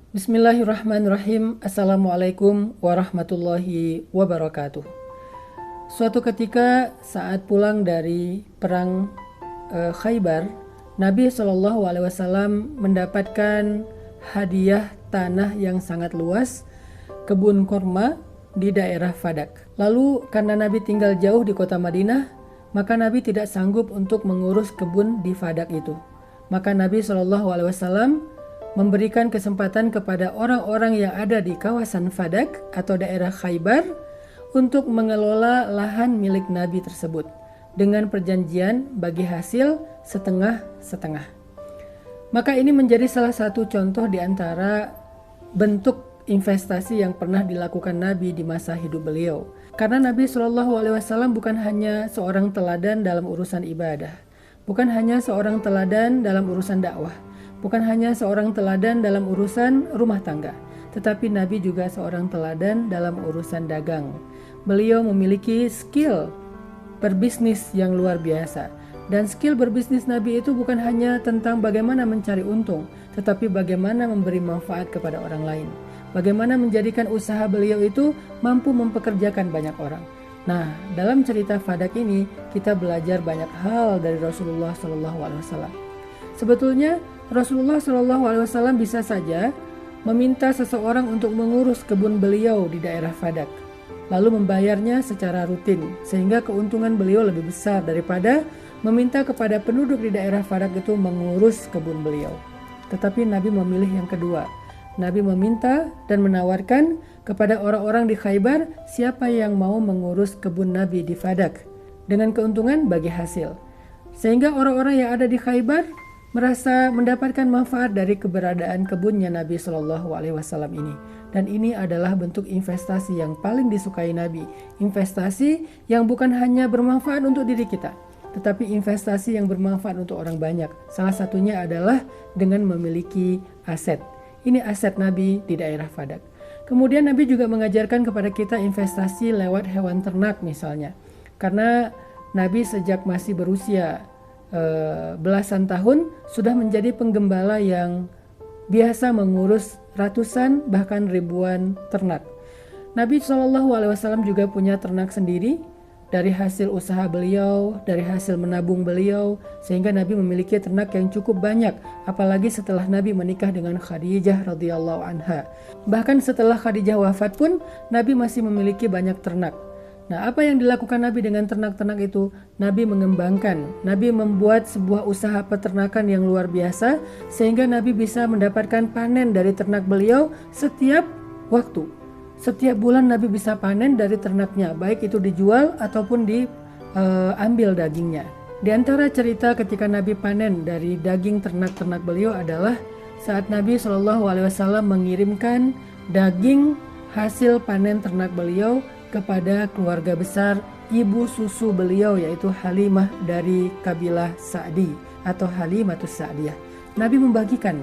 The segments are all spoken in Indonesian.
Bismillahirrahmanirrahim. Assalamualaikum warahmatullahi wabarakatuh. Suatu ketika saat pulang dari perang Khaybar, Nabi SAW mendapatkan hadiah tanah yang sangat luas, kebun korma di daerah Fadak. Lalu karena Nabi tinggal jauh di kota Madinah, maka Nabi tidak sanggup untuk mengurus kebun di Fadak itu. Maka Nabi SAW memberikan kesempatan kepada orang-orang yang ada di kawasan Fadak atau daerah Khaybar untuk mengelola lahan milik Nabi tersebut dengan perjanjian bagi hasil setengah-setengah. Maka ini menjadi salah satu contoh di antara bentuk investasi yang pernah dilakukan Nabi di masa hidup beliau. Karena Nabi SAW bukan hanya seorang teladan dalam urusan ibadah, bukan hanya seorang teladan dalam urusan dakwah, bukan hanya seorang teladan dalam urusan rumah tangga, tetapi Nabi juga seorang teladan dalam urusan dagang. Beliau memiliki skill berbisnis yang luar biasa. Dan skill berbisnis Nabi itu bukan hanya tentang bagaimana mencari untung, tetapi bagaimana memberi manfaat kepada orang lain. Bagaimana menjadikan usaha beliau itu mampu mempekerjakan banyak orang. Nah, dalam cerita Fadak ini kita belajar banyak hal dari Rasulullah SAW. Sebetulnya Rasulullah SAW bisa saja meminta seseorang untuk mengurus kebun beliau di daerah Fadak, lalu membayarnya secara rutin, sehingga keuntungan beliau lebih besar daripada meminta kepada penduduk di daerah Fadak itu mengurus kebun beliau. Tetapi Nabi memilih yang kedua. Nabi meminta dan menawarkan kepada orang-orang di Khaybar siapa yang mau mengurus kebun Nabi di Fadak dengan keuntungan bagi hasil. Sehingga orang-orang yang ada di Khaybar merasa mendapatkan manfaat dari keberadaan kebunnya Nabi SAW ini. Dan ini adalah bentuk investasi yang paling disukai Nabi. Investasi yang bukan hanya bermanfaat untuk diri kita, tetapi investasi yang bermanfaat untuk orang banyak. Salah satunya adalah dengan memiliki aset. Ini aset Nabi di daerah Fadak. Kemudian Nabi juga mengajarkan kepada kita investasi lewat hewan ternak misalnya. Karena Nabi sejak masih berusia belasan tahun sudah menjadi penggembala yang biasa mengurus ratusan bahkan ribuan ternak. Nabi SAW juga punya ternak sendiri dari hasil usaha beliau, dari hasil menabung beliau, sehingga Nabi memiliki ternak yang cukup banyak, apalagi setelah Nabi menikah dengan Khadijah radhiyallahu anha. Bahkan setelah Khadijah wafat pun Nabi masih memiliki banyak ternak. Nah, apa yang dilakukan Nabi dengan ternak-ternak itu? Nabi mengembangkan, Nabi membuat sebuah usaha peternakan yang luar biasa, sehingga Nabi bisa mendapatkan panen dari ternak beliau setiap waktu. Setiap bulan Nabi bisa panen dari ternaknya, baik itu dijual ataupun diambil dagingnya. Di antara cerita ketika Nabi panen dari daging ternak-ternak beliau adalah saat Nabi SAW mengirimkan daging hasil panen ternak beliau kepada keluarga besar ibu susu beliau, yaitu Halimah dari kabilah Sa'di atau Halimatus Sa'diyah. Nabi membagikan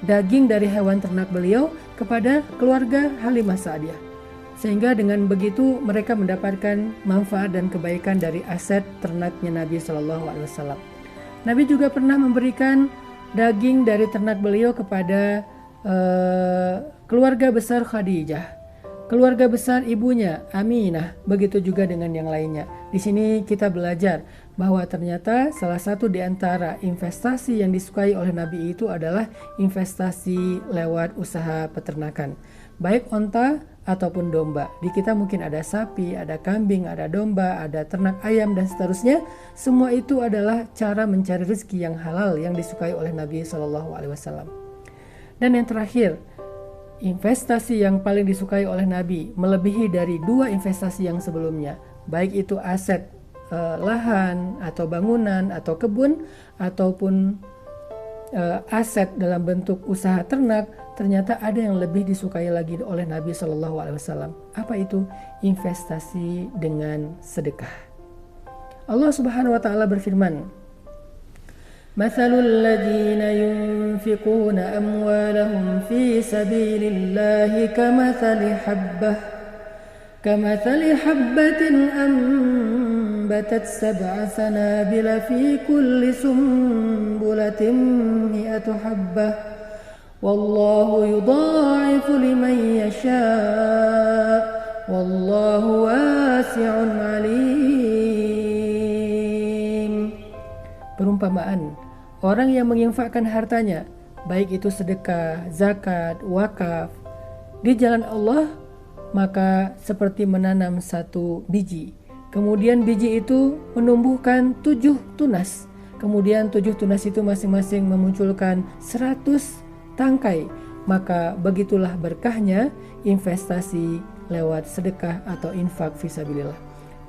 daging dari hewan ternak beliau kepada keluarga Halimah Sa'diyah, sehingga dengan begitu mereka mendapatkan manfaat dan kebaikan dari aset ternaknya Nabi SAW. Nabi juga pernah memberikan daging dari ternak beliau kepada keluarga besar Khadijah, keluarga besar ibunya Aminah, begitu juga dengan yang lainnya. Di sini kita belajar bahwa ternyata salah satu di antara investasi yang disukai oleh Nabi itu adalah investasi lewat usaha peternakan, baik onta ataupun domba. Di kita mungkin ada sapi, ada kambing, ada domba, ada ternak ayam dan seterusnya. Semua itu adalah cara mencari rezeki yang halal yang disukai oleh Nabi SAW. Dan yang terakhir, investasi yang paling disukai oleh Nabi melebihi dari dua investasi yang sebelumnya, baik itu aset lahan atau bangunan atau kebun ataupun aset dalam bentuk usaha ternak. Ternyata ada yang lebih disukai lagi oleh Nabi SAW. Apa itu? Investasi dengan sedekah. Allah Subhanahu wa taala berfirman, Mathalul ladzina yunfiquna amwalahum fi sabilillahi kamathali habbatin ambatat sab'a sanabila fi kulli sumbulatin mi'atu habbah Wallahu yudha'ifu liman yasha. Wallahu wasi'un alim. Perumpamaan, orang yang menginfakkan hartanya, baik itu sedekah, zakat, wakaf, di jalan Allah, maka seperti menanam satu biji. Kemudian biji itu menumbuhkan 7 tunas. Kemudian 7 tunas itu masing-masing memunculkan 100 tangkai. Maka begitulah berkahnya investasi lewat sedekah atau infak fisabilillah.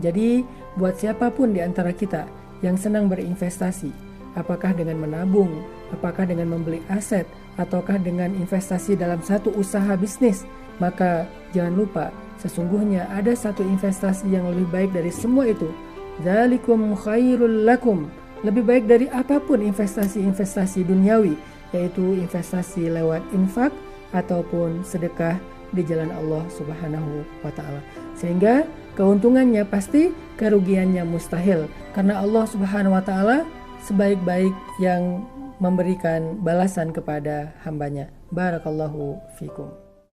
Jadi buat siapapun di antara kita yang senang berinvestasi, apakah dengan menabung, apakah dengan membeli aset, ataukah dengan investasi dalam satu usaha bisnis, maka jangan lupa sesungguhnya ada satu investasi yang lebih baik dari semua itu. Dzalikum khairul lakum. Lebih baik dari apapun investasi-investasi duniawi, yaitu investasi lewat infak ataupun sedekah di jalan Allah Subhanahu wa ta'ala. Sehingga keuntungannya pasti, kerugiannya mustahil, karena Allah Subhanahu wa ta'ala sebaik-baik yang memberikan balasan kepada hambanya. Barakallahu fikum.